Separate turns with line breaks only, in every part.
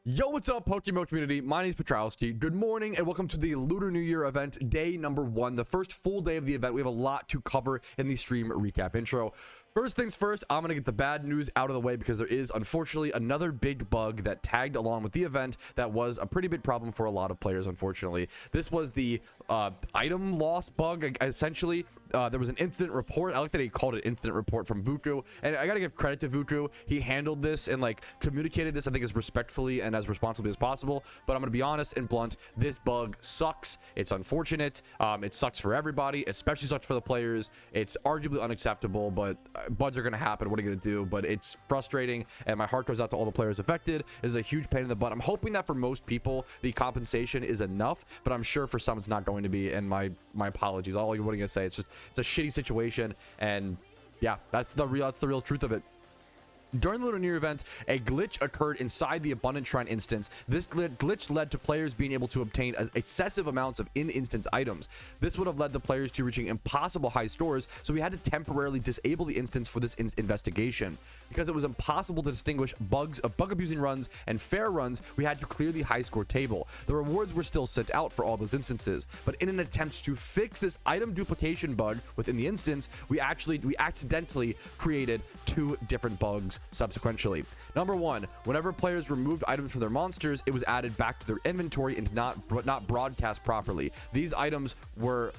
Yo, what's up, PokeMMO community? My name is Petrowski. Good morning and welcome to the Lunar New Year event, day number 1, the first full day of the event. We have a lot to cover in the stream recap intro. First things first, I'm going to get the bad news out of the way because there is unfortunately another big bug that tagged along with the event that was a pretty big problem for a lot of players, unfortunately. This was the item loss bug. Essentially, there was an incident report. I like that he called it incident report from Vuku, and I gotta give credit to Vuku. He handled this and like communicated this, I think, as respectfully and as responsibly as possible. But I'm gonna be honest and blunt, this bug sucks. It's unfortunate. It sucks for everybody, especially sucks for the players. It's arguably unacceptable, but bugs are gonna happen. What are you gonna do? But it's frustrating, and my heart goes out to all the players affected. It's a huge pain in the butt. I'm hoping that for most people the compensation is enough, but I'm sure for some it's not going to be, and my apologies. All what are you gonna say? It's a shitty situation, and yeah, that's the real truth of it. During the Lunar New Year event, a glitch occurred inside the Abundant Shrine instance. This glitch led to players being able to obtain excessive amounts of in-instance items. This would have led the players to reaching impossible high scores, so we had to temporarily disable the instance for this investigation. Because it was impossible to distinguish bug abusing runs and fair runs, we had to clear the high score table. The rewards were still sent out for all those instances, but in an attempt to fix this item duplication bug within the instance, we accidentally created 2 different bugs subsequently. Number 1, whenever players removed items from their monsters, it was added back to their inventory and not broadcast properly. These items were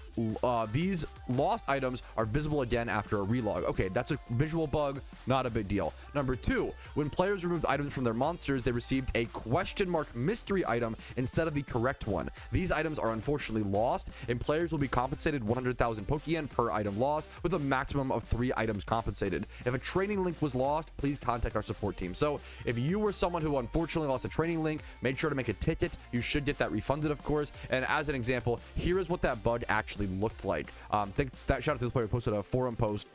these lost items are visible again after a relog. Okay, that's a visual bug, not a big deal. Number 2, when players removed items from their monsters, they received a question mark mystery item instead of the correct one. These items are unfortunately lost, and players will be compensated 100,000 Pokeyen per item lost, with a maximum of 3 items compensated. If a training link was lost, please contact our support team. So if you were someone who unfortunately lost a training link, make sure to make a ticket. You should get that refunded, of course. And as an example, here is what that bug actually looked like. Shout out to the player who posted a forum post.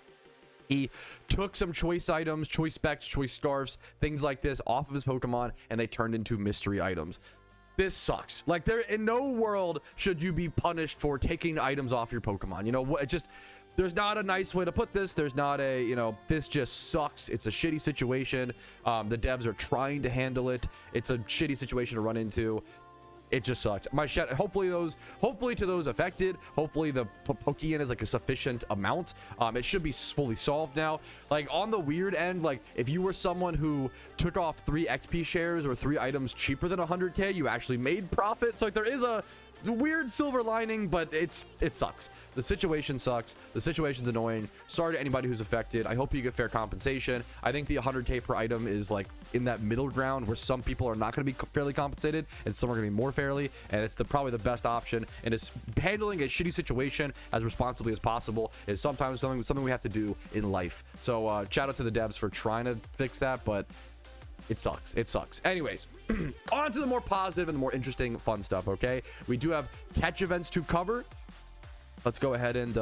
He took some choice items, choice specs, choice scarves, things like this off of his Pokemon, and they turned into mystery items. This sucks. Like, there in no world should you be punished for taking items off your Pokemon. You know what? There's not a nice way to put this. There's not a, this just sucks. It's a shitty situation. The devs are trying to handle it. It's a shitty situation to run into. It just sucks. Hopefully to those affected, hopefully the Pokeyen is like a sufficient amount. It should be fully solved now. Like, on the weird end, like if you were someone who took off 3 XP shares or 3 items cheaper than 100k, you actually made profits. Like, there is a weird silver lining, but it sucks. The situation sucks. The situation's annoying. Sorry to anybody who's affected. I hope you get fair compensation. I think the 100k per item is like in that middle ground where some people are not going to be fairly compensated and some are going to be more fairly, and it's probably the best option. And it's handling a shitty situation as responsibly as possible is sometimes something we have to do in life. So shout out to the devs for trying to fix that, but it sucks. It sucks. Anyways, on to the more positive and the more interesting, fun stuff, okay? We do have catch events to cover. Let's go ahead and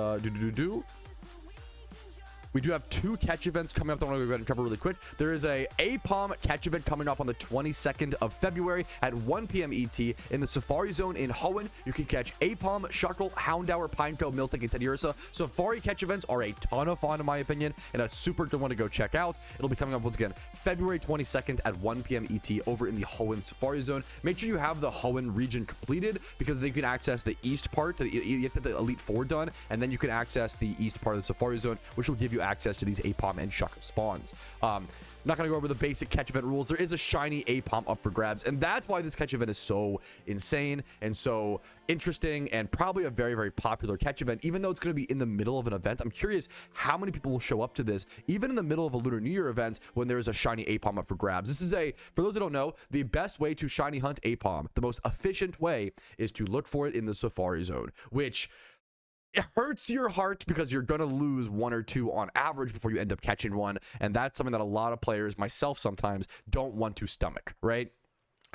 we do have 2 catch events coming up that I want to go ahead and cover really quick. There is a APOM catch event coming up on the 22nd of February at 1 p.m. ET in the Safari Zone in Hoenn. You can catch APOM, Shuckle, Houndour, Pineco, Miltank, and Teddiursa. Safari catch events are a ton of fun, in my opinion, and a super good one to go check out. It'll be coming up once again February 22nd at 1 p.m. ET over in the Hoenn Safari Zone. Make sure you have the Hoenn region completed, because they can access the east part. You have to get the Elite 4 done, and then you can access the east part of the Safari Zone, which will give you access to these APOM and Shuckle spawns. I'm not going to go over the basic catch event rules. There is a shiny APOM up for grabs, and that's why this catch event is so insane and so interesting, and probably a very, very popular catch event. Even though it's going to be in the middle of an event, I'm curious how many people will show up to this, even in the middle of a Lunar New Year event, when there is a shiny APOM up for grabs. This is for those who don't know, the best way to shiny hunt APOM, the most efficient way, is to look for it in the Safari Zone, which it hurts your heart because you're gonna lose 1 or 2 on average before you end up catching one, and that's something that a lot of players, myself sometimes, don't want to stomach, right?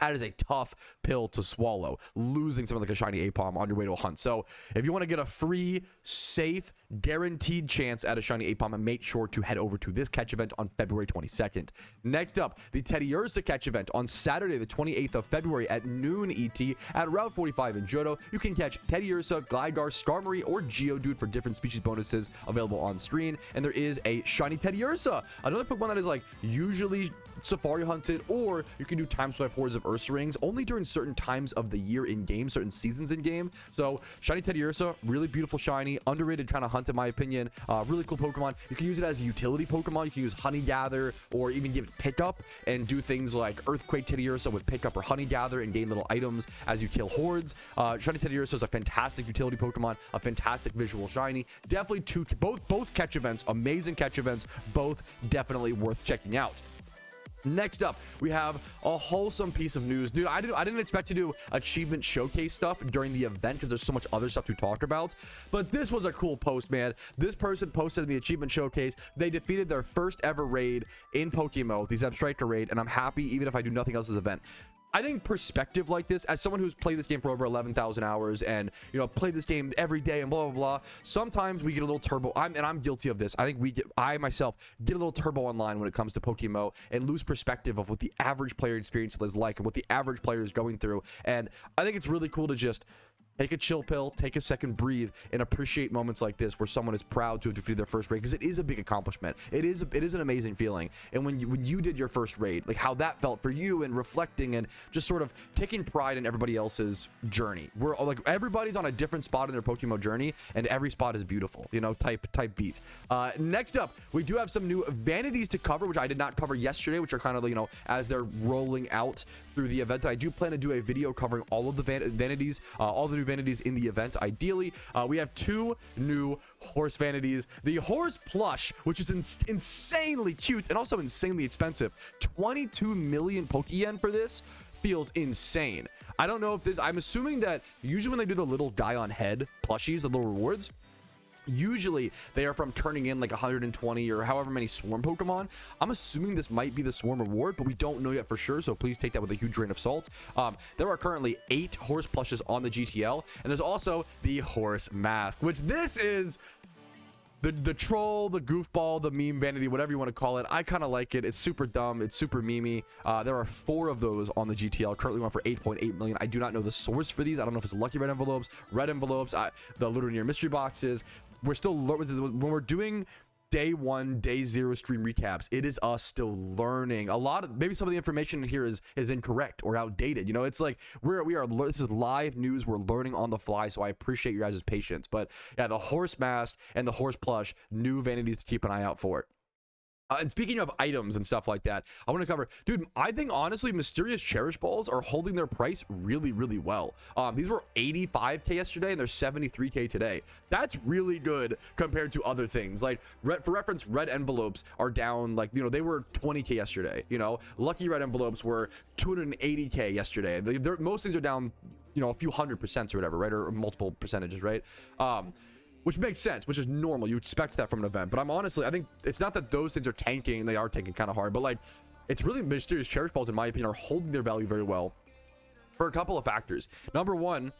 That is a tough pill to swallow, losing something like a shiny APOM on your way to a hunt. So if you want to get a free, safe, guaranteed chance at a shiny APOM, make sure to head over to this catch event on February 22nd. Next up, the Teddiursa catch event on Saturday, the 28th of February at noon ET at Route 45 in Johto. You can catch Teddiursa, Gligar, Skarmory, or Geodude for different species bonuses available on screen. And there is a shiny Teddiursa, another Pokemon that is like usually safari hunt it, or you can do time swipe hordes of Ursa only during certain times of the year in game, certain seasons in game. So shiny Teddiursa, really beautiful shiny, underrated kind of hunt in my opinion. Really cool Pokemon. You can use it as a utility Pokemon. You can use Honey Gather, or even give it pickup and do things like Earthquake Teddiursa with pickup or Honey Gather and gain little items as you kill hordes. Shiny Teddiursa is a fantastic utility Pokemon, a fantastic visual shiny. Definitely both catch events, amazing catch events, both definitely worth checking out. Next up, we have a wholesome piece of news. Dude, I didn't expect to do achievement showcase stuff during the event because there's so much other stuff to talk about, but this was a cool post, man. This person posted in the achievement showcase they defeated their first ever raid in PokeMMO, the Zeb Striker raid, and I'm happy even if I do nothing else this event. I think perspective like this, as someone who's played this game for over 11,000 hours and, you know, played this game every day and blah, blah, blah, sometimes we get a little turbo. I'm guilty of this. I think I myself get a little turbo online when it comes to PokeMMO and lose perspective of what the average player experience is like and what the average player is going through. And I think it's really cool to just take a chill pill, take a second, breathe, and appreciate moments like this where someone is proud to have defeated their first raid, because it is a big accomplishment. It is an amazing feeling. And when you did your first raid, like how that felt for you, and reflecting and just sort of taking pride in everybody else's journey. We're like, everybody's on a different spot in their PokeMMO journey, and every spot is beautiful, you know, type beat. Next up, we do have some new vanities to cover, which I did not cover yesterday, which are kind of, you know, as they're rolling out through the events. I do plan to do a video covering all of the vanities, all the new vanities in the event. Ideally, we have two new horse vanities. The horse plush, which is insanely cute and also insanely expensive. 22 million Pokeyen for this feels insane. I don't know if this, I'm assuming that usually when they do the little guy on head plushies, the little rewards, usually they are from turning in like 120 or however many swarm Pokemon. I'm assuming this might be the swarm reward, but we don't know yet for sure, so please take that with a huge grain of salt. There are currently 8 horse plushes on the GTL, and there's also the horse mask, which this is the troll, the goofball, the meme vanity, whatever you want to call it. I kind of like it. It's super dumb, it's super memey. There are 4 of those on the GTL, currently one for 8.8 million. I do not know the source for these. I don't know if it's lucky red envelopes, the Lunar mystery boxes. We're still, when we're doing day 1, day 0 stream recaps, it is us still learning a lot of, maybe some of the information in here is incorrect or outdated. You know, it's like this is live news. We're learning on the fly, so I appreciate your guys' patience. But yeah, the horse mask and the horse plush, new vanities to keep an eye out for it. And speaking of items and stuff like that, I want to cover, dude, I think honestly mysterious cherish balls are holding their price really, really well. These were 85k yesterday and they're 73k today. That's really good compared to other things. Like for reference, red envelopes are down, like, you know, they were 20k yesterday. You know, lucky red envelopes were 280k yesterday. Most things are down, you know, a few 100% or whatever, right? Or multiple percentages, right? Which makes sense, which is normal. You expect that from an event. But I think it's not that those things are tanking. They are tanking kind of hard, but like, it's really mysterious cherish balls, in my opinion, are holding their value very well for a couple of factors. Number one,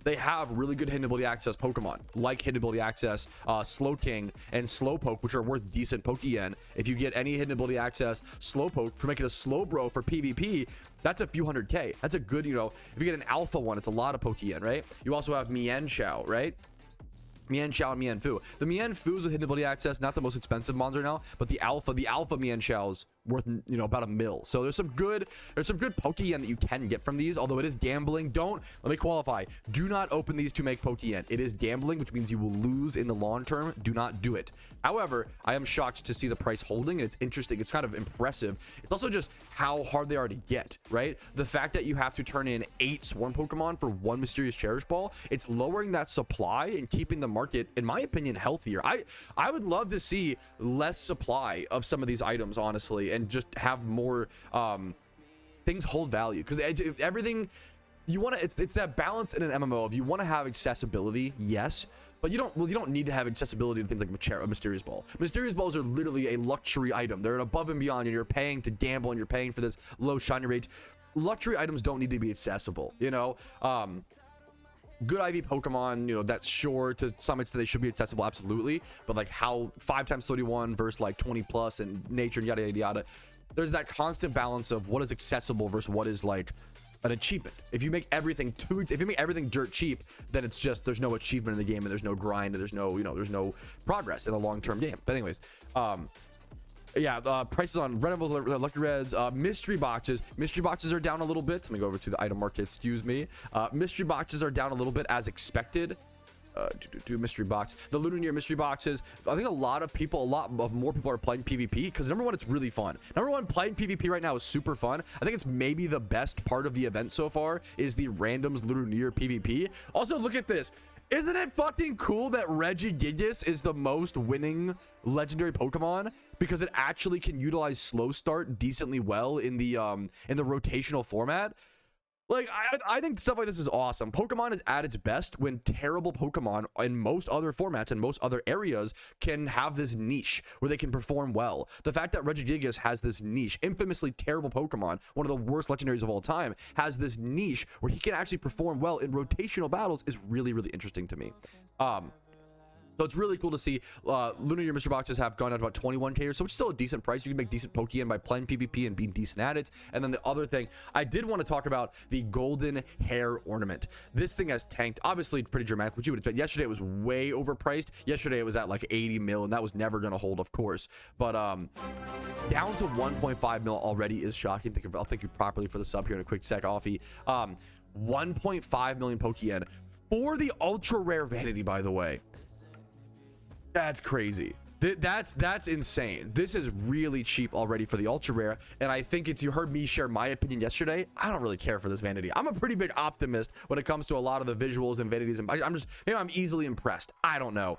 they have really good hidden ability access Pokemon, like hidden ability access, Slowking and Slowpoke, which are worth decent Pokeyen. If you get any hidden ability access Slowpoke for making a Slowbro for PvP, that's a few 100k. That's a good, you know, if you get an alpha one, it's a lot of Pokeyen, right? You also have Mienshao, right? Mienshao and Mienfoo. The Mienfoos with hidden ability access, not the most expensive monster now, but the alpha Mienshao's worth, you know, about $1 million. So there's some good Pokeyen that you can get from these, although it is gambling. Let me qualify, do not open these to make Pokeyen. It is gambling, which means you will lose in the long term. Do not do it. However, I am shocked to see the price holding, and it's interesting. It's kind of impressive. It's also just how hard they are to get, right? The fact that you have to turn in 8 swarm Pokemon for 1 mysterious cherish ball, it's lowering that supply and keeping the market, in my opinion, healthier. I would love to see less supply of some of these items, honestly, and just have more things hold value, because everything you want to, it's that balance in an MMO of, you want to have accessibility, yes, but you don't need to have accessibility to things like a mysterious ball. Mysterious balls are literally a luxury item. They're an above and beyond, and you're paying to gamble, and you're paying for this low shiny rate. Luxury items don't need to be accessible, you know. Good IV Pokemon, you know, that's sure to some extent they should be accessible, absolutely, but like how 5x31 versus like 20 plus and nature and yada yada yada, there's that constant balance of what is accessible versus what is like an achievement. If you make everything dirt cheap, then it's just, there's no achievement in the game, and there's no grind, and there's no, you know, there's no progress in a long-term game. But anyways, Yeah, prices on Rentable Lucky Reds, mystery boxes. Mystery boxes are down a little bit. Let me go over to the item market. Excuse me. Mystery boxes are down a little bit as expected. Mystery box, the Lunar mystery boxes. I think a lot more people are playing PvP because number one, it's really fun. Number one, playing PvP right now is super fun. I think it's maybe the best part of the event so far is the randoms Lunar PvP. Also, look at this. Isn't it fucking cool that Regigigas is the most winning legendary Pokemon because it actually can utilize slow start decently well in the rotational format? Like, I think stuff like this is awesome. Pokemon is at its best when terrible Pokemon in most other formats and most other areas can have this niche where they can perform well. The fact that Regigigas has this niche, infamously terrible Pokemon, one of the worst legendaries of all time, has this niche where he can actually perform well in rotational battles is really, really interesting to me. So it's really cool to see Lunar mystery boxes have gone out about 21k or so, which is still a decent price. You can make decent Pokemon by playing PvP and being decent at it. And then the other thing, I did want to talk about the golden hair ornament. This thing has tanked, obviously pretty dramatic, which you would expect. Yesterday it was way overpriced. Yesterday it was at like 80 mil, and that was never going to hold, of course. But down to 1.5 mil already is shocking. I'll thank you properly for the sub here in a quick sec, Offie. 1.5 million Pokemon for the ultra rare vanity, by the way. That's crazy. That's insane. This is really cheap already for the ultra rare, and I think you heard me share my opinion yesterday. I don't really care for this vanity. I'm a pretty big optimist when it comes to a lot of the visuals and vanities, and I'm easily impressed. I don't know.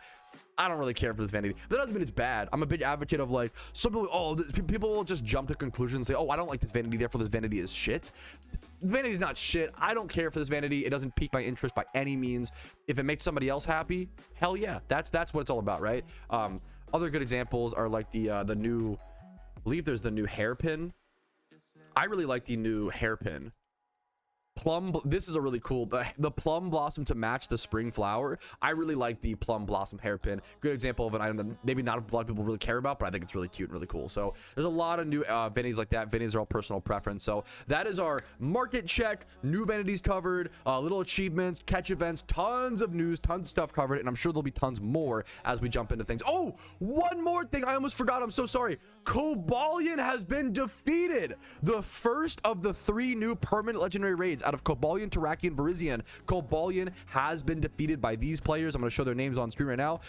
I don't really care for this vanity. That doesn't mean it's bad. I'm a big advocate of, like, some people, people will just jump to conclusions and say, oh, I don't like this vanity, therefore this vanity is shit. Vanity is not shit. I don't care for this vanity. It doesn't pique my interest by any means. If it makes somebody else happy, hell yeah. That's what it's all about, right? Other good examples are like the new, I believe there's the new hairpin. I really like the new hairpin. This is a really cool, the plum blossom to match the spring flower. I really like the plum blossom hairpin. Good example of an item that maybe not a lot of people really care about, but I think it's really cute and really cool. So there's a lot of new vanities like that. Vanities are all personal preference. So that is our market check. New vanities covered, little achievements, catch events, tons of news, tons of stuff covered, and I'm sure there'll be tons more as we jump into things. Oh, one more thing I almost forgot. I'm so sorry. Coballion has been defeated. The first of the 3 new permanent legendary raids out of Coballion, Terrakion, Virizion. Coballion has been defeated by these players. I'm going to show their names on screen right now.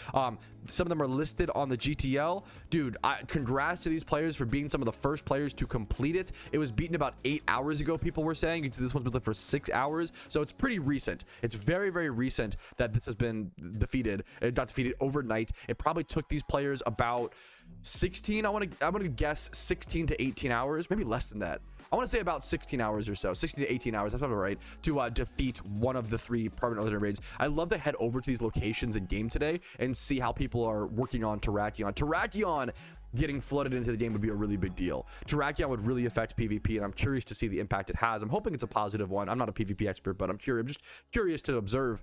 Some of them are listed on the GTL. Dude, congrats to these players for being some of the first players to complete it. It was beaten about 8 hours ago, people were saying. You can see this one's been for 6 hours, so it's pretty recent. It's very, very recent that this has been defeated. It got defeated overnight. It probably took these players about 16, I want to guess 16 to 18 hours, maybe less than that. I want to say about 16 hours or so, 16 to 18 hours, that's probably right, to defeat one of the 3 permanent legendary raids. I love to head over to these locations in game today and see how people are working on Terrakion. Terrakion getting flooded into the game would be a really big deal. Terrakion would really affect PvP, and I'm curious to see the impact it has. I'm hoping it's a positive one. I'm not a PvP expert, but I'm just curious to observe.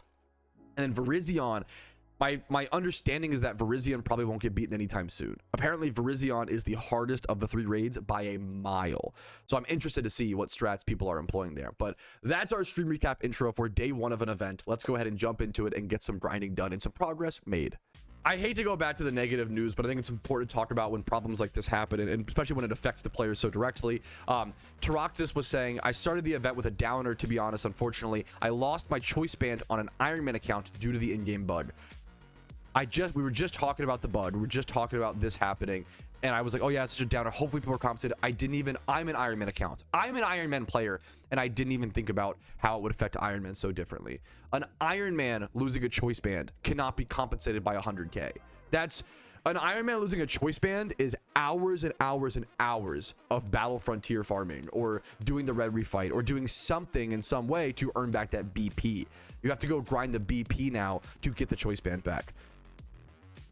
And then Virizion, my understanding is that Virizion probably won't get beaten anytime soon. Apparently, Virizion is the hardest of the 3 raids by a mile. So I'm interested to see what strats people are employing there. But that's our stream recap intro for day 1 of an event. Let's go ahead and jump into it and get some grinding done and some progress made. I hate to go back to the negative news, but I think it's important to talk about when problems like this happen, and especially when it affects the players so directly. Teroxis was saying, I started the event with a downer, to be honest. Unfortunately, I lost my choice band on an Ironman account due to the in-game bug. We were just talking about the bug. We were just talking about this happening, and I was like, oh yeah, it's such a downer. Hopefully people are compensated. I'm an Ironman account. I'm an Ironman player, and I didn't even think about how it would affect Ironman so differently. An Ironman losing a choice band cannot be compensated by 100k. That's an Ironman losing a choice band is hours and hours and hours of battle frontier farming, or doing the red refight, or doing something in some way to earn back that BP. You have to go grind the BP now to get the choice band back.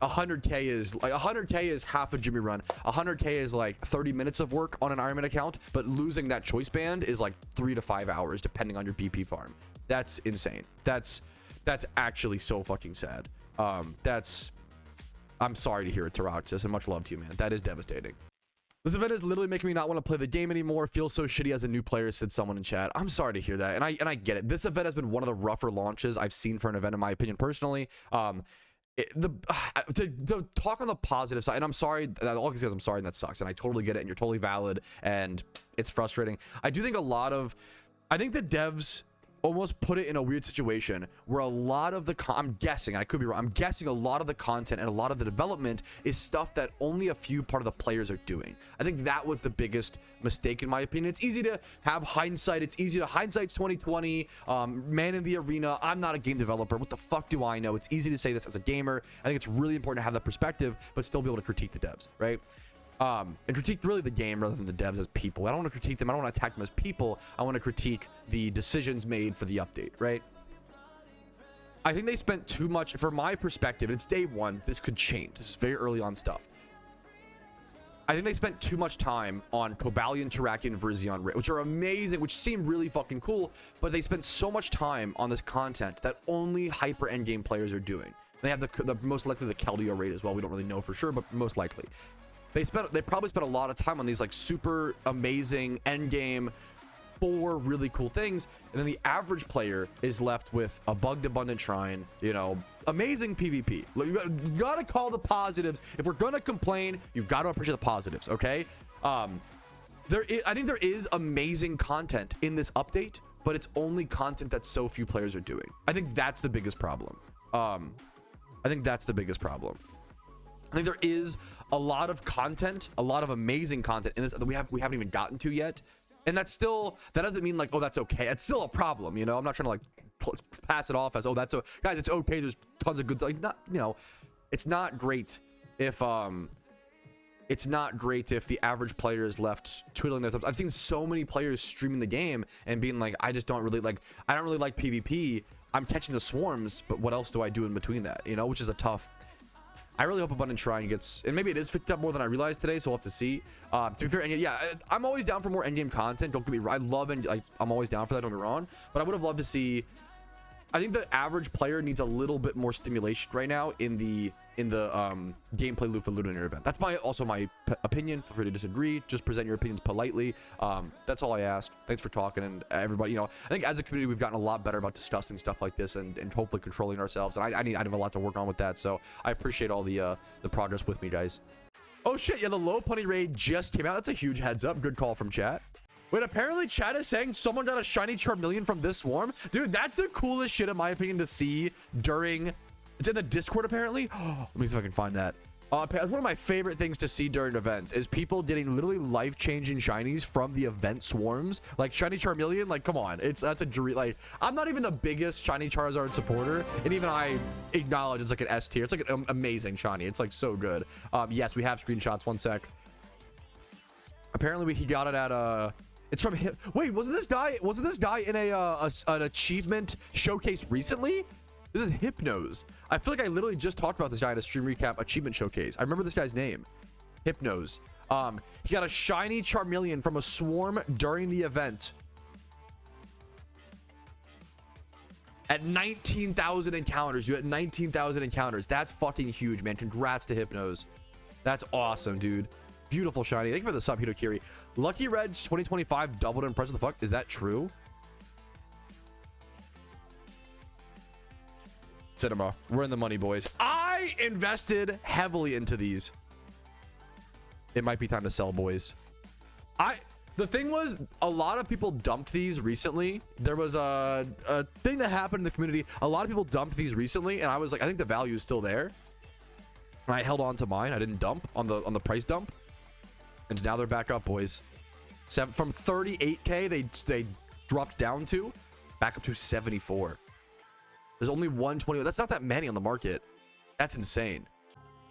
100k is half a Jimmy run. 100k is like 30 minutes of work on an Ironman account, but losing that choice band is like 3 to 5 hours depending on your BP farm. That's insane. That's actually so fucking sad. I'm sorry to hear it, Teroxis, and much love to you, man. That is devastating. This event is literally making me not want to play the game anymore. Feels so shitty as a new player, said someone in chat. I'm sorry to hear that, and I get it. This event has been one of the rougher launches I've seen for an event, in my opinion, personally. To talk on the positive side, and I'm sorry, all I can say is I'm sorry, and that sucks, and I totally get it, and you're totally valid, and it's frustrating. I do think I think the devs almost put it in a weird situation where a lot of the I'm guessing, I could be wrong, I'm guessing a lot of the content and a lot of the development is stuff that only a few part of the players are doing. I think that was the biggest mistake in my opinion. It's easy to have hindsight, hindsight's 2020, man in the arena. I'm not a game developer, what the fuck do I know? It's easy to say this as a gamer. I think it's really important to have that perspective, but still be able to critique the devs, right? And critique really the game rather than the devs as people. I don't want to critique them, I don't want to attack them as people. I want to critique the decisions made for the update, right? I think they spent too much, from my perspective, it's day one, this could change, this is very early on stuff. I think they spent too much time on Coballion, Terrakion, Verzion, which are amazing, which seem really fucking cool, but they spent so much time on this content that only hyper endgame players are doing. They have the most likely the Keldeo rate as well. We don't really know for sure, but most likely. They probably spent a lot of time on these like super amazing end game 4 really cool things, and then the average player is left with a bugged abundant shrine, you know, amazing PvP. You gotta call the positives. If we're gonna complain, you've got to appreciate the positives, okay? I think there is amazing content in this update, but it's only content that so few players are doing. I think that's the biggest problem. I think there is a lot of content, a lot of amazing content in this that we haven't even gotten to yet, and that doesn't mean like, oh, that's okay. It's still a problem, you know. I'm not trying to like pass it off as, oh, that's guys, it's okay. There's tons of good stuff. Like, not, you know, it's not great if the average player is left twiddling their thumbs. I've seen so many players streaming the game and being like, I don't really like PvP. I'm catching the swarms, but what else do I do in between that? You know, which is a tough. I really hope Abundant Shrine gets, and maybe it is picked up more than I realized today, so we'll have to see. To be fair, and yeah, I'm always down for more endgame content. Don't get me wrong, I love and like I'm always down for that. Don't get me wrong, but I would have loved to see. I think the average player needs a little bit more stimulation right now in the gameplay loop for Lunar event. That's also my opinion. Feel free to disagree. Just present your opinions politely. That's all I ask. Thanks for talking, and everybody. You know, I think as a community we've gotten a lot better about discussing stuff like this and hopefully controlling ourselves. And I have a lot to work on with that. So I appreciate all the progress with me, guys. Oh shit! Yeah, the Lopunny raid just came out. That's a huge heads up. Good call from chat. Wait, apparently chat is saying someone got a shiny Charmeleon from this swarm. Dude, that's the coolest shit in my opinion to see during... It's in the Discord apparently. Oh, let me see if I can find that. One of my favorite things to see during events is people getting literally life-changing shinies from the event swarms. Like shiny Charmeleon, like come on. That's a dream. Like, I'm not even the biggest shiny Charizard supporter, and even I acknowledge it's like an S tier. It's like an amazing shiny. It's like so good. Yes, we have screenshots. One sec. Apparently he got it at it's from him. Wait, wasn't this guy in an achievement showcase recently? This is Hypnos. I feel like I literally just talked about this guy in a stream recap achievement showcase. I remember this guy's name. Hypnos. He got a shiny Charmeleon from a swarm during the event at 19,000 encounters. You had 19,000 encounters. That's fucking huge, man. Congrats to Hypnos. That's awesome, dude. Beautiful shiny. Thank you for the sub, Hitokiri. Lucky Reds 2025 doubled in price. Of the fuck? Is that true? Cinema. We're in the money, boys. I invested heavily into these. It might be time to sell, boys. The thing was, a lot of people dumped these recently. There was a thing that happened in the community. A lot of people dumped these recently, and I was like, I think the value is still there. And I held on to mine. I didn't dump on the price dump. And now they're back up, boys. From 38k, they dropped down to back up to 74. There's only 120. That's not that many on the market. That's insane.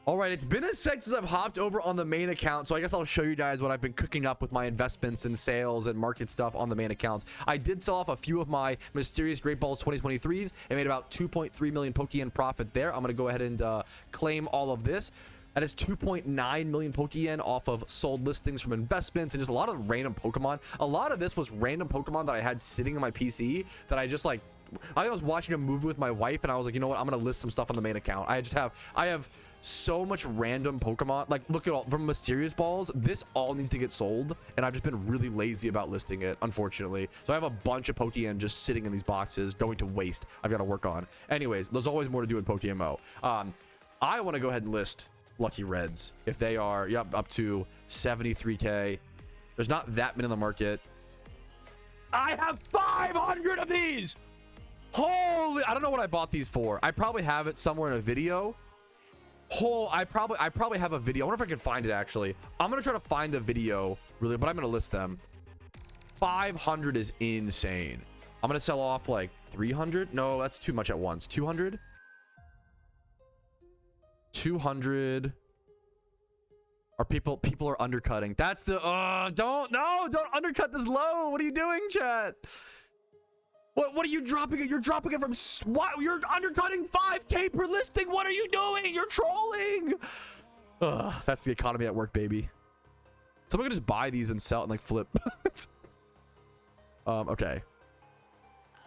All right, it's been a sec since I've hopped over on the main account, so I guess I'll show you guys what I've been cooking up with my investments and sales and market stuff on the main accounts. I did sell off a few of my Mysterious Great Balls 2023s and made about 2.3 million Pokeyen profit there. I'm going to go ahead and claim all of this. That is 2.9 million Pokeyen off of sold listings from investments and just a lot of random Pokemon. A lot of this was random Pokemon that I had sitting on my PC that I just like, I think I was watching a movie with my wife and I was like, you know what, I'm going to list some stuff on the main account. I have so much random Pokemon. Like, look at all from Mysterious Balls. This all needs to get sold, and I've just been really lazy about listing it, unfortunately. So I have a bunch of Pokeyen just sitting in these boxes, going to waste. I've got to work on. Anyways, there's always more to do in PokeMMO. I want to go ahead and list Lucky Reds if they are, yep, up to 73k. There's not that many on the market. I have 500 of these. Holy, I don't know what I bought these for. I probably have it somewhere in a video. Oh, I probably have a video. I wonder if I can find it actually. I'm gonna try to find the video really, but I'm gonna list them. 500 is insane. I'm gonna sell off like 300. No, that's too much at once. 200. 200. Are people are undercutting? That's the don't undercut this low. What are you doing, chat? What are you dropping it? You're dropping it from what? You're undercutting 5k per listing. What are you doing? You're trolling. That's the economy at work, baby. Someone could just buy these and sell it and like flip. Okay.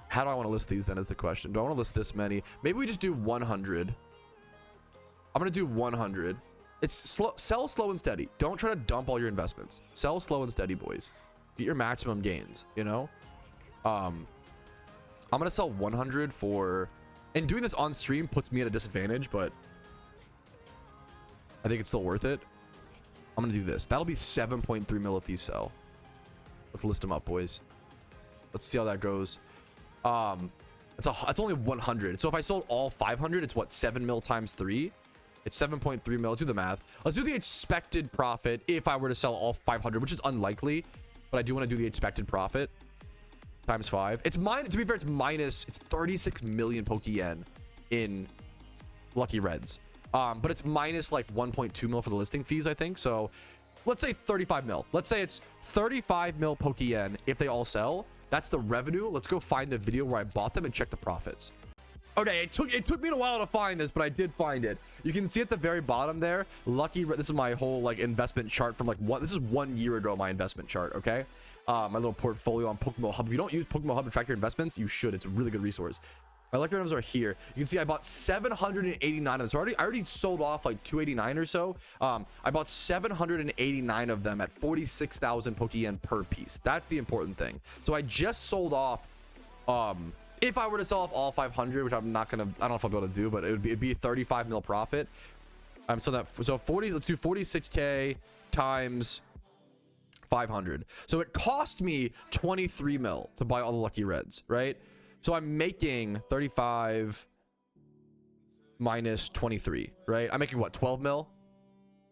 How do I want to list these then is the question. Do I want to list this many? Maybe we just do 100. I'm gonna do 100. It's slow, sell slow and steady. Don't try to dump all your investments. Sell slow and steady, boys. Get your maximum gains, you know? I'm gonna sell 100 for, and doing this on stream puts me at a disadvantage, but I think it's still worth it. I'm gonna do this. That'll be 7.3 mil if these sell. Let's list them up, boys. Let's see how that goes. It's only 100. So if I sold all 500, it's what, 7 mil times 3? It's 7.3 mil. Let's do the math. Let's do the expected profit if I were to sell all 500, which is unlikely, but I do want to do the expected profit times 5. It's minus, to be fair, it's 36 million Pokeyen in Lucky Reds. But it's minus like 1.2 mil for the listing fees, I think. So let's say 35 mil. Let's say it's 35 mil Pokeyen if they all sell. That's the revenue. Let's go find the video where I bought them and check the profits. Okay, it took me a while to find this, but I did find it. You can see at the very bottom there, this is my whole like investment chart from like this is 1 year ago, my investment chart, okay? My little portfolio on PokeMMO Hub. If you don't use PokeMMO Hub to track your investments, you should. It's a really good resource. My lucky items are here. You can see I bought 789 of them. So I already sold off like 289 or so. I bought 789 of them at 46,000 Pokeyen per piece. That's the important thing. So I just sold off, if I were to sell off all 500, which I'm not gonna, I don't know if I'll be able to do, but it'd be a 35 mil profit. So 40, let's do 46k times 500. So it cost me 23 mil to buy all the Lucky Reds, right? So I'm making 35 minus 23, right? I'm making what, 12 mil?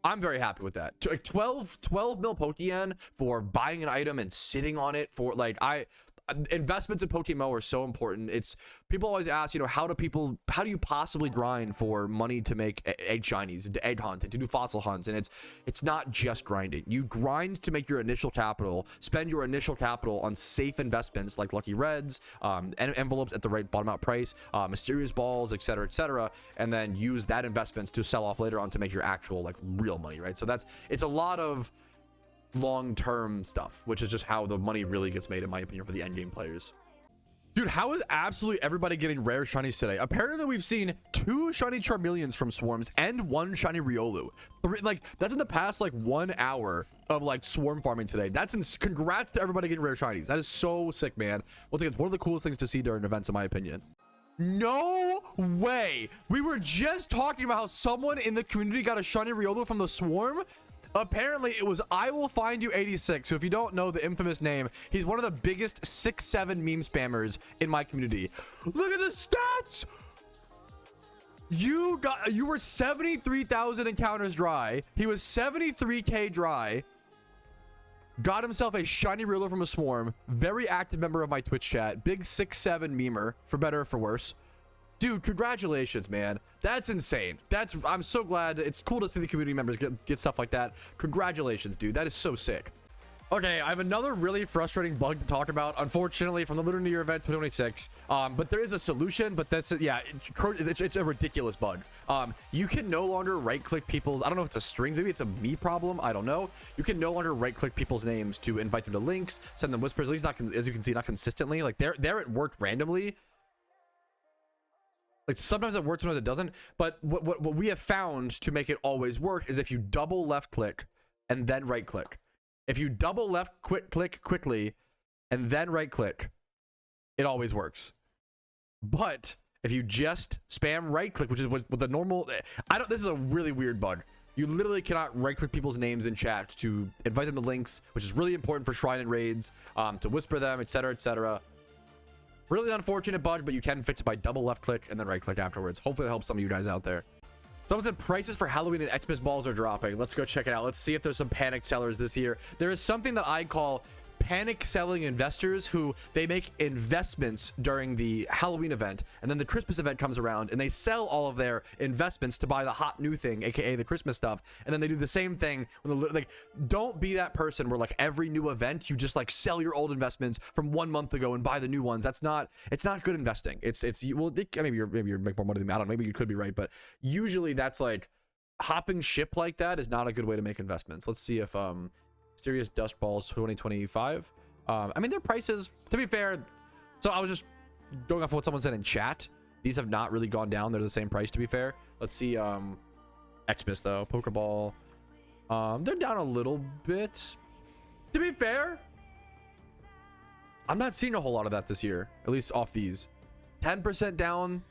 I'm very happy with that. 12 mil Pokeyen for buying an item and sitting on it for like, investments in PokeMMO are so important. It's people always ask, you know, how do you possibly grind for money to make egg shinies, to egg hunt, and to do fossil hunts? And it's not just grinding. You grind to make your initial capital, spend your initial capital on safe investments like Lucky Reds, and envelopes at the right bottom out price, mysterious balls, etc., and then use that investments to sell off later on to make your actual like real money, right? So it's a lot of long-term stuff, which is just how the money really gets made, in my opinion, for the end game players. Dude, how is absolutely everybody getting rare shinies today? Apparently we've seen 2 shiny Charmeleons from swarms and 1 shiny Riolu. Like that's in the past like 1 hour of like swarm farming today. Congrats to everybody getting rare shinies. That is so sick, man. Once again, it's one of the coolest things to see during events, in my opinion. No way. We were just talking about how someone in the community got a shiny Riolu from the swarm. Apparently it was I Will Find You 86. So if you don't know the infamous name, he's one of the biggest 6'7" meme spammers in my community. Look at the stats. You were 73,000 encounters dry. He was 73k dry. Got himself a shiny Riolu from a swarm. Very active member of my Twitch chat. Big 6'7" memer, for better or for worse. Dude, congratulations, man. That's insane. I'm so glad. It's cool to see the community members get stuff like that. Congratulations, dude. That is so sick. Okay, I have another really frustrating bug to talk about, unfortunately, from the Lunar New Year event 2026. But there is a solution, but it's a ridiculous bug. You can no longer right-click people's, I don't know if it's a string, maybe it's a me problem, I don't know. You can no longer right-click people's names to invite them to links, send them whispers, at least not, as you can see, not consistently. Like, there it worked randomly. Like sometimes it works, sometimes it doesn't. But what we have found to make it always work is if you double left click and then right click. If you double left click quickly and then right click, it always works. But if you just spam right click, which is what the normal, I don't, this is a really weird bug. You literally cannot right click people's names in chat to invite them to links, which is really important for shrine and raids, to whisper them, etc, etc. Really unfortunate bug, but you can fix it by double left click and then right click afterwards. Hopefully it helps some of you guys out there. Someone said prices for Halloween and Xmas balls are dropping. Let's go check it out. Let's see if there's some panic sellers this year. There is something that I call panic selling investors, who they make investments during the Halloween event, and then the Christmas event comes around and they sell all of their investments to buy the hot new thing, aka the Christmas stuff, and then they do the same thing when the, like, don't be that person where like every new event you just like sell your old investments from 1 month ago and buy the new ones. That's not, it's not good investing. It's well, maybe you're make more money than me, I don't know, maybe you could be right, but usually that's like, hopping ship like that is not a good way to make investments. Let's see if Mysterious Dust Balls 2025. I mean, their prices, to be fair, so I was just going off what someone said in chat. These have not really gone down. They're the same price, to be fair. Let's see Xmas though, Pokeball. They're down a little bit. To be fair, I'm not seeing a whole lot of that this year, at least off these. 10% down,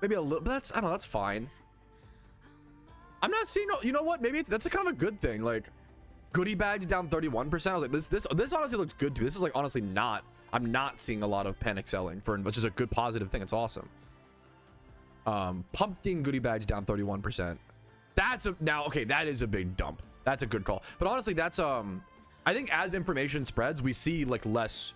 maybe a little, but that's, I don't know, that's fine. I'm not seeing, you know what, maybe that's a kind of a good thing. Like, goodie bags down 31%. I was like, this honestly looks good to me. This is like honestly not, I'm not seeing a lot of panic selling, for which is a good positive thing. It's awesome. Pumpkin goodie bags down 31%. That's a, now okay, that is a big dump. That's a good call. But honestly, that's I think as information spreads, we see like less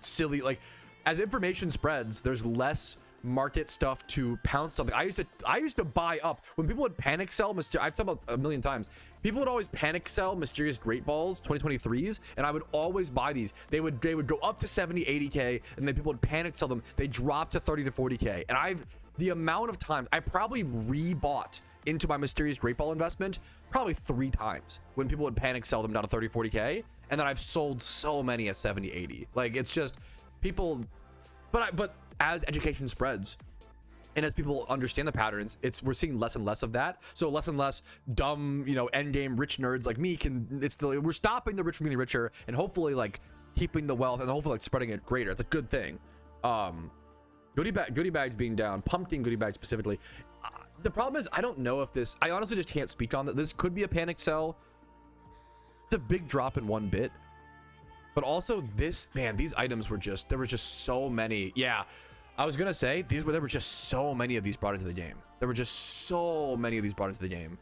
silly, like as information spreads, there's less market stuff to pounce something. I used to buy up when people would panic sell I've talked about a million times. People would always panic sell Mysterious Great Balls 2023s, and I would always buy these. They would go up to 70, 80k, and then people would panic sell them. They drop to 30 to 40k. And the amount of times I probably rebought into my Mysterious Great Ball investment probably 3 times when people would panic sell them down to 30, 40k, and then I've sold so many at 70, 80. Like, it's just people, but as education spreads and as people understand the patterns, we're seeing less and less of that. So less and less dumb, you know, end game rich nerds like me we're stopping the rich from getting richer and hopefully like keeping the wealth and hopefully like spreading it greater. It's a good thing. Goodie bags being down, pumpkin goodie bags specifically. The problem is I don't know if this, I honestly just can't speak on that. This could be a panic sell. It's a big drop in 1 bit. But also this, man, these items were just, there were just so many. Yeah, I was gonna say there were just so many of these brought into the game. There were just so many of these brought into the game.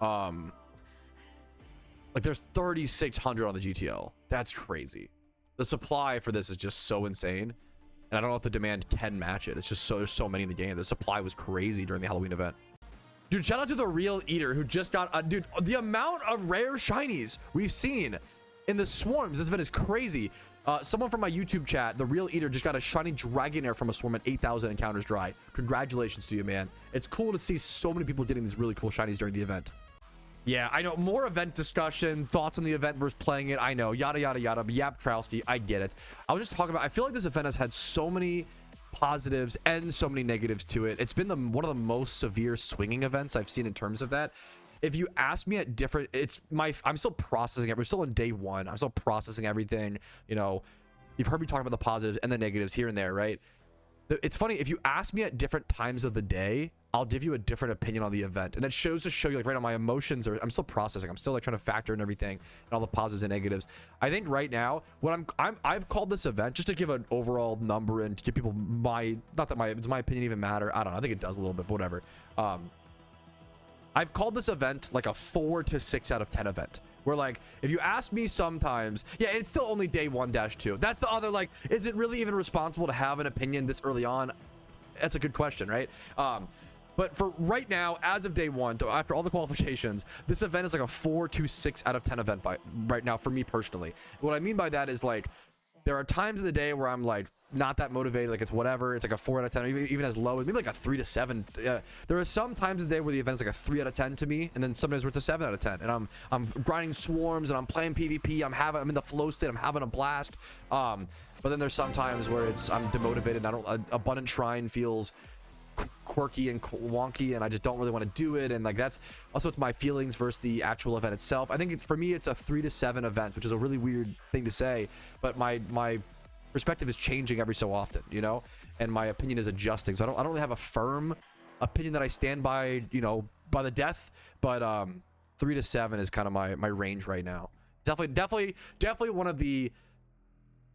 Like there's 3,600 on the GTL. That's crazy. The supply for this is just so insane. And I don't know if the demand can match it. It's just so, there's so many in the game. The supply was crazy during the Halloween event. Dude, shout out to the Real Eater who just got, dude, the amount of rare shinies we've seen in the swarms this event is crazy. Someone from my YouTube chat, the Real Eater, just got a shiny Dragonair from a swarm at 8,000 encounters dry. Congratulations to you, man. It's cool to see so many people getting these really cool shinies during the event. Yeah, I know, more event discussion, thoughts on the event versus playing it, I know, yada yada yada, yap Trowsky, I get it. I was just talking about, I feel like this event has had so many positives and so many negatives to it. It's been one of the most severe swinging events I've seen in terms of that. If you ask me at different, I'm still processing it. We're still on day 1. I'm still processing everything. You know, you've heard me talk about the positives and the negatives here and there, right? It's funny, if you ask me at different times of the day, I'll give you a different opinion on the event, and it shows to show you like right now my emotions are, I'm still processing. I'm still like trying to factor in everything and all the positives and negatives. I think right now what I've called this event, just to give an overall number and to give people not that does my opinion even matter? I don't know. I think it does a little bit, but whatever. I've called this event like a 4 to 6 out of 10 event. Where like, if you ask me sometimes, yeah, it's still only day 1-2. That's the other, like, is it really even responsible to have an opinion this early on? That's a good question, right? But for right now, as of day 1, after all the qualifications, this event is like a 4 to 6 out of 10 event right now for me personally. What I mean by that is like, there are times in the day where I'm like not that motivated, like it's whatever, it's like a 4 out of 10, even as low as maybe like a 3 to 7. There are some times in the day where the event's like a 3 out of 10 to me, and then sometimes where it's a 7 out of 10, and I'm grinding swarms and I'm playing PvP, I'm in the flow state, I'm having a blast. But then there's some times where I'm demotivated and I don't, Abundant Shrine feels quirky and wonky and I just don't really want to do it, and like that's also, it's my feelings versus the actual event itself. I think for me it's a 3 to 7 event, which is a really weird thing to say, but my perspective is changing every so often, you know, and my opinion is adjusting. So I don't really have a firm opinion that I stand by, you know, by the death, but 3 to 7 is kind of my range right now. Definitely one of the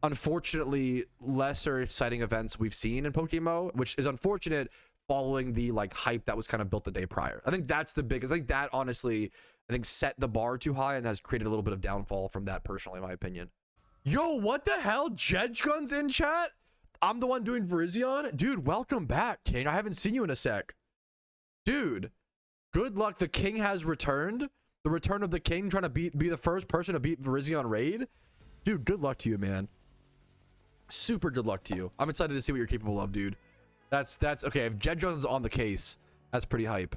unfortunately lesser exciting events we've seen in PokeMMO, which is unfortunate following the like hype that was kind of built the day prior. I think that's the biggest. I think that honestly, I think set the bar too high and has created a little bit of downfall from that personally, in my opinion. Yo, what the hell? Jedgun's in chat? I'm the one doing Virizion? Dude, welcome back, King. I haven't seen you in a sec. Dude, good luck. The King has returned. The return of the King, trying to be the first person to beat Virizion raid. Dude, good luck to you, man. Super good luck to you. I'm excited to see what you're capable of, dude. That's okay. If Jedgun's on the case, that's pretty hype.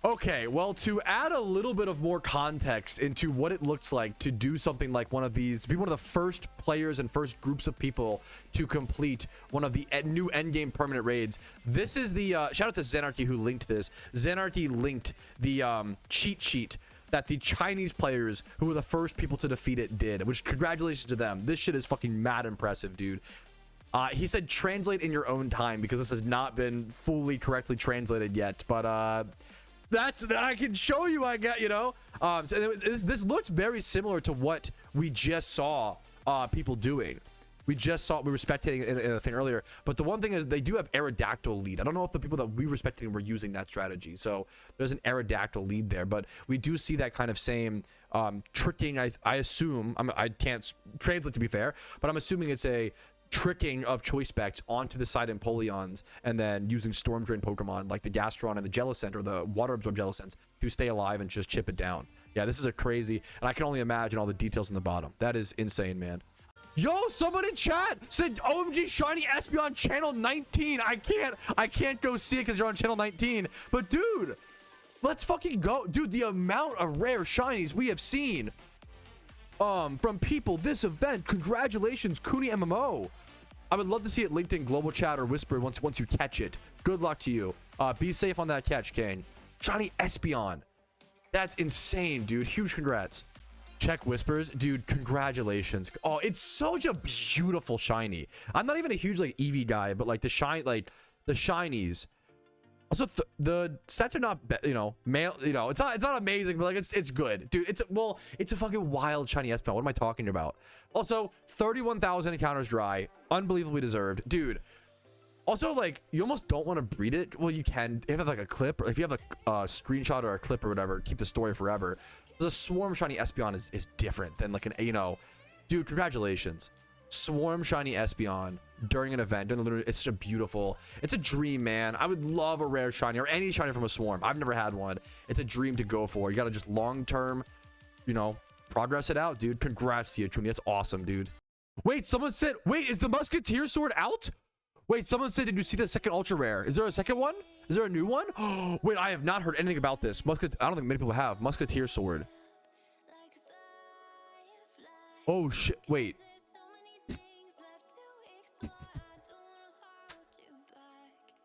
Okay, well, to add a little bit of more context into what it looks like to do something like one of these, be one of the first players and first groups of people to complete one of the new endgame permanent raids. This is the shout out to Zenarchy who linked this. Zenarchy linked the cheat sheet that the Chinese players who were the first people to defeat it did, which congratulations to them. This shit is fucking mad impressive, dude. He said translate in your own time because this has not been fully correctly translated yet, but that's that I can show you. I got, you know, so this looks very similar to what we just saw people doing. We were spectating in a thing earlier, but the one thing is they do have Aerodactyl lead. I don't know if the people that we were spectating were using that strategy, so there's an Aerodactyl lead there, but we do see that kind of same tricking. I assume I can't translate to be fair, but I'm assuming it's a tricking of choice specs onto the side Empoleons and then using Storm Drain Pokemon like the Gastron and the Jellicent or the Water Absorb Jellicents to stay alive and just chip it down. Yeah, this is a crazy, and I can only imagine all the details in the bottom. That is insane, man. Yo, someone in chat said OMG Shiny Espeon channel 19. I can't go see it because you're on channel 19, but dude, let's fucking go. Dude, the amount of rare shinies we have seen from people this event, congratulations PokeMMO. I would love to see it linked in global chat or whispered once you catch it. Good luck to you. Be safe on that catch, King. Shiny Espeon, that's insane, dude. Huge congrats. Check whispers, dude. Congratulations. Oh, it's such a beautiful shiny. I'm not even a huge like Eevee guy, but like the shinies. Also, the stats are not, you know, it's not amazing, but like it's good, dude. It's a fucking wild shiny Espeon. What am I talking about? Also, 31,000 encounters dry, unbelievably deserved, dude. Also, like, you almost don't want to breed it. Well, you can if you have like a clip, or if you have a screenshot or a clip or whatever, keep the story forever. The Swarm shiny Espeon is different than like an, you know, dude. Congratulations. Swarm shiny Espeon during an event, during the Lunar, it's such a beautiful, it's a dream, man. I would love a rare shiny or any shiny from a Swarm. I've never had one. It's a dream to go for. You gotta just long-term, you know, progress it out, dude. Congrats to you, Truni. That's awesome, dude. Wait, someone said, wait, is the Musketeer sword out? Wait, someone said, did you see the second ultra rare? Is there a second one? Is there a new one? Oh, wait, I have not heard anything about this. I don't think many people have. Musketeer sword. Oh shit, wait.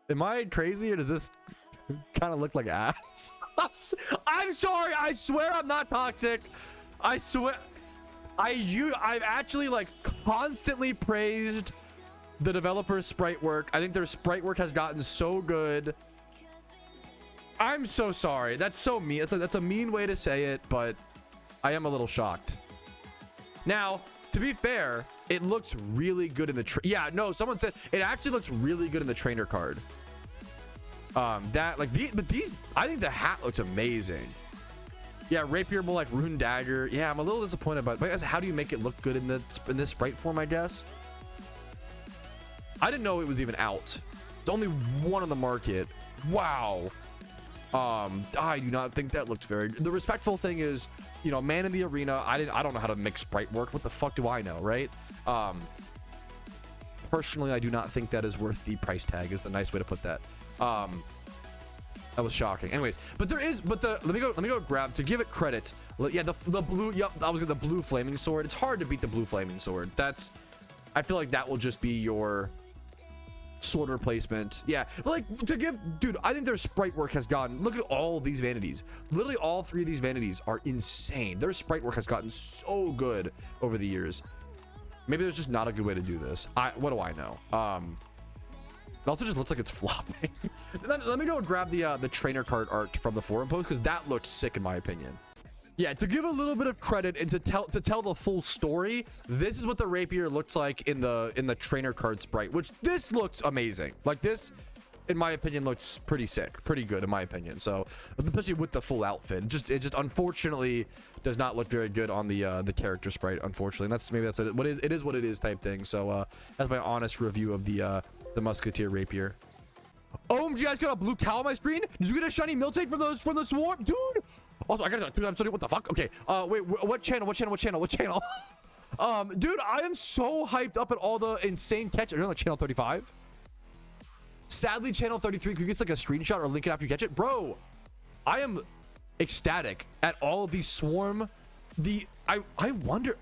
Am I crazy, or does this kind of look like ass? I'm sorry. I swear I'm not toxic. I swear. I've actually like constantly praised the developer's sprite work. I think their sprite work has gotten so good. I'm so sorry. That's so mean. That's a mean way to say it, but I am a little shocked. Now, to be fair, it looks really good in the yeah, no, someone said it actually looks really good in the trainer card. That like these I think the hat looks amazing. Yeah, Rapier more like Rune Dagger. Yeah, I'm a little disappointed, but how do you make it look good in this sprite form, I guess? I didn't know it was even out. There's only one on the market. Wow. I do not think that looked very good. The respectful thing is, you know, man in the arena, I don't know how to make sprite work. What the fuck do I know, right? Personally, I do not think that is worth the price tag, is the nice way to put that. That was shocking. Anyways, but let me go grab, to give it credit. Yeah, the blue, yep, I was the blue flaming sword. It's hard to beat the blue flaming sword. I feel like that will just be your sword replacement. Yeah, like to give, dude, I think their sprite work has gotten, look at all these vanities. Literally all 3 of these vanities are insane. Their sprite work has gotten so good over the years. Maybe there's just not a good way to do this. What do I know? It also just looks like it's flopping. Let me go grab the trainer card art from the forum post, because that looked sick in my opinion. Yeah, to give a little bit of credit and to tell the full story, this is what the rapier looks like in the trainer card sprite, which this looks amazing. Like this, in my opinion, looks pretty sick, pretty good in my opinion. So especially with the full outfit, it just unfortunately does not look very good on the character sprite, unfortunately. Maybe that's it is what it is type thing. So that's my honest review of the Musketeer rapier. OMG, I just got a blue cow on my screen. Did you get a shiny Miltank from the swarm, dude? Also, I got I'm sorry, what the fuck? Okay, wait, what channel? Dude, I am so hyped up at all the insane catch. Are you on like channel 35? Sadly, channel 33. Could you get like a screenshot or link it after you catch it, bro? I am ecstatic at all of these swarm. I wonder.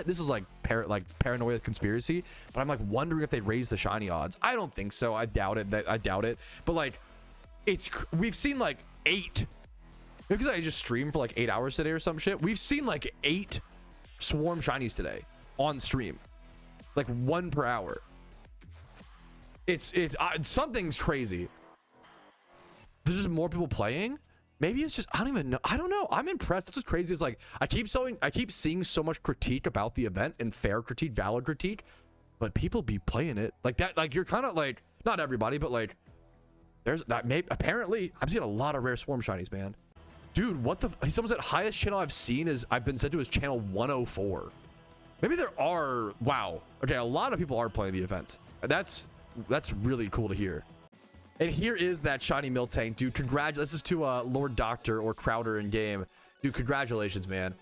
This is like paranoia conspiracy, but I'm like wondering if they raise the shiny odds. I don't think so. I doubt it. But like, we've seen like 8. Because I just streamed for like 8 hours today or some shit. We've seen like 8 swarm shinies today on stream, like 1 per hour. It's something's crazy. There's just more people playing. Maybe it's just, I don't even know. I don't know. I'm impressed. That's what's crazy. It's like I keep seeing so much critique about the event, and fair critique, valid critique, but people be playing it like that. Like you're kind of like, not everybody, but like there's that. Maybe apparently I've seen a lot of rare swarm shinies, man. Dude, what the? Someone said highest channel I've seen is I've been sent to is channel 104. Maybe there are. Wow. Okay, a lot of people are playing the event. That's really cool to hear. And here is that shiny Miltank, dude. Congratulations. This is to Lord Doctor or Crowder in game, dude. Congratulations, man.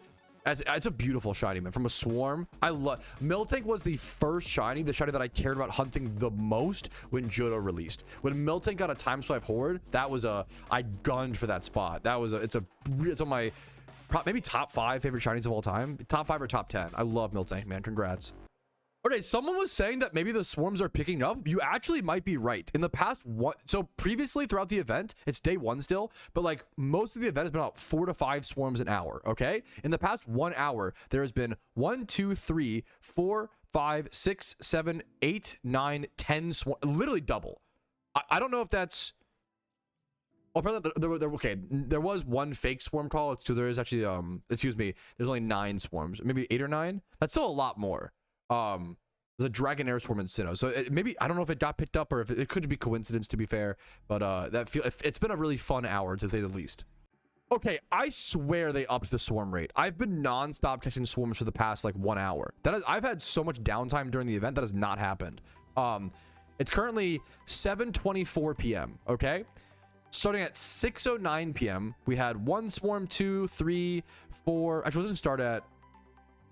It's a beautiful shiny, man. From a swarm. I love Miltank. Was the first shiny, the shiny that I cared about hunting the most when Johto released. When Miltank got a time swipe horde, that was I gunned for that spot. That was it's on my maybe top 5 favorite shinies of all time. Top 5 or top 10. I love Miltank, man. Congrats. Okay, someone was saying that maybe the swarms are picking up. You actually might be right. In the past, so previously throughout the event, it's day 1 still, but like most of the event has been about 4 to 5 swarms an hour. Okay, in the past 1 hour, there has been 1, 2, 3, 4, 5, 6, 7, 8, 9, 10 swarms, literally double. I don't know if that's. Oh, okay. There was 1 fake swarm call. It's 2. There is actually excuse me. There's only 9 swarms, maybe 8 or 9. That's still a lot more. There's a Dragonair swarm in Sinnoh, so maybe I don't know if it got picked up or if it could be coincidence, to be fair, but it's been a really fun hour to say the least. Okay, I swear they upped the swarm rate. I've been non-stop catching swarms for the past like 1 hour. I've had so much downtime during the event that has not happened. It's currently 7:24 p.m. okay, starting at 6:09 p.m. we had 1 swarm, 2, 3, 4. Actually, it doesn't start at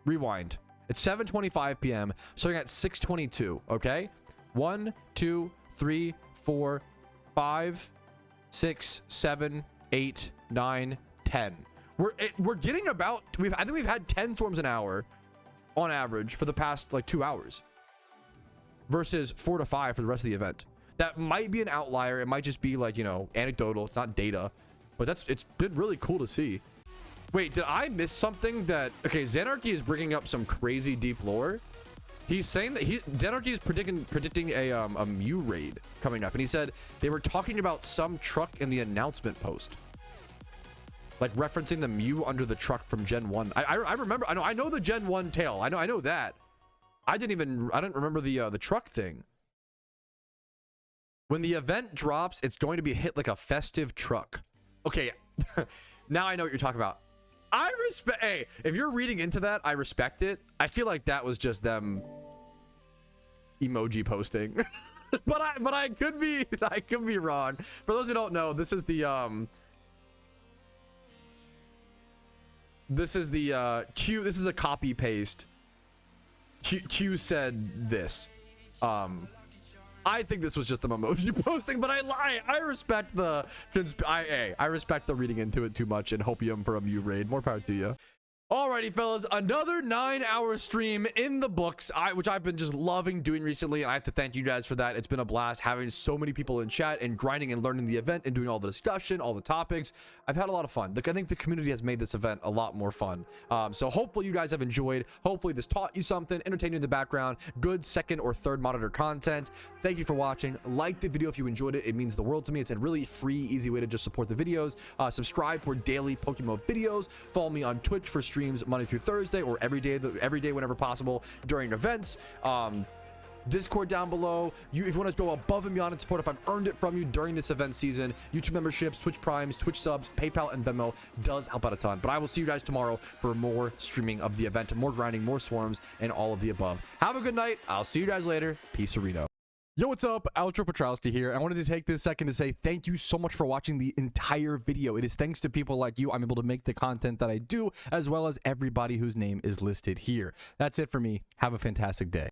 rewind. It's 7:25 p.m. starting at 6:22. Okay, 1, 2, 3, 4, 5, 6, 7, 8, 9, 10. We're getting about. I think we've had 10 swarms an hour on average for the past like 2 hours, versus 4 to 5 for the rest of the event. That might be an outlier. It might just be like, you know, anecdotal. It's not data, but it's been really cool to see. Wait, did I miss something? Okay, Xanarchy is bringing up some crazy deep lore. He's saying that Xanarchy is predicting a Mew raid coming up, and he said they were talking about some truck in the announcement post, like referencing the Mew under the truck from Gen 1. I remember. I know the Gen 1 tail. I know that. I didn't remember the truck thing. When the event drops, it's going to be hit like a festive truck. Okay, now I know what you're talking about. I respect. Hey, if you're reading into that, I respect it. I feel like that was just them emoji posting, but I could be wrong. For those who don't know, this is the Q. This is a copy paste. Q said this. I think this was just the emoji posting, but I respect the I respect the reading into it too much and hopium for a Mew raid. More power to you. Alrighty, fellas, another 9-hour stream in the books, which I've been just loving doing recently, and I have to thank you guys for that. It's been a blast having so many people in chat and grinding and learning the event and doing all the discussion, all the topics. I've had a lot of fun. I think the community has made this event a lot more fun. So hopefully you guys have enjoyed. Hopefully this taught you something, entertained you in the background, good second or third monitor content. Thank you for watching. Like the video if you enjoyed it. It means the world to me. It's a really free, easy way to just support the videos. Subscribe for daily PokeMMO videos. Follow me on Twitch for streams Monday through Thursday or every day whenever possible during events. Discord down below. If you want to go above and beyond and support, if I've earned it from you during this event season, YouTube memberships, Twitch primes, Twitch subs, PayPal, and Venmo does help out a ton. But I will see you guys tomorrow for more streaming of the event, more grinding, more swarms, and all of the above. Have a good night. I'll see you guys later. Peace, Reno. Yo, what's up? Outro Petrowski here. I wanted to take this second to say thank you so much for watching the entire video. It is thanks to people like you I'm able to make the content that I do, as well as everybody whose name is listed here. That's it for me. Have a fantastic day.